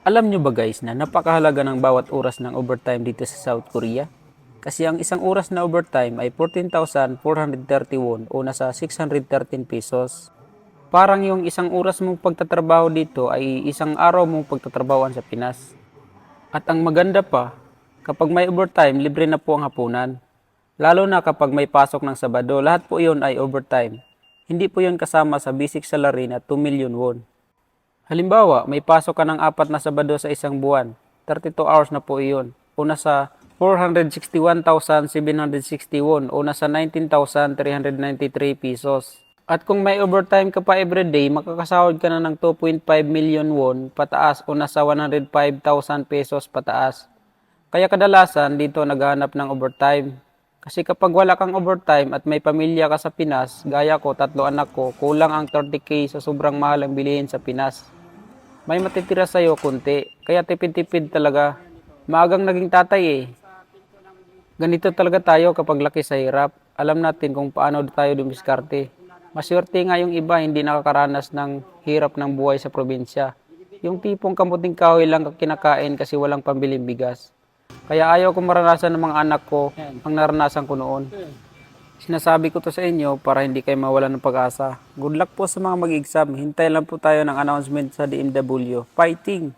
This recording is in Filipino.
Alam nyo ba guys na napakahalaga ng bawat oras ng overtime dito sa South Korea? Kasi ang isang oras na overtime ay 14,430 won o nasa 613 pesos. Parang yung isang oras mong pagtatrabaho dito ay isang araw mong pagtatrabahoan sa Pinas. At ang maganda pa, kapag may overtime, libre na po ang hapunan. Lalo na kapag may pasok ng Sabado, lahat po iyon ay overtime. Hindi po yun kasama sa basic salary na 2 million won. Halimbawa, may pasok ka ng 4 na Sabado sa isang buwan. 32 hours na po iyon. O nasa 461,760 won o nasa 19,393 pesos. At kung may overtime ka pa everyday, makakasahod ka na ng 2.5 million won pataas o nasa 105,000 pesos pataas. Kaya kadalasan dito naghahanap ng overtime. Kasi kapag wala kang overtime at may pamilya ka sa Pinas, gaya ko, 3 anak ko, kulang ang 30k sa sobrang mahal ang bilihin sa Pinas. May matitira sa'yo kunti, kaya tipid-tipid talaga. Maagang naging tatay eh. Ganito talaga tayo kapag laki sa hirap. Alam natin kung paano tayo dumiskarte. Maswerte nga yung iba hindi nakakaranas ng hirap ng buhay sa probinsya. Yung tipong kamuting kahoy lang kinakain kasi walang pambiling bigas. Kaya ayaw ko maranasan ng mga anak ko ang naranasan ko noon. Sinasabi ko to sa inyo para hindi kayo mawalan ng pag-asa. Good luck po sa mga mag-exam. Hintay lang po tayo ng announcement sa DMW. Fighting!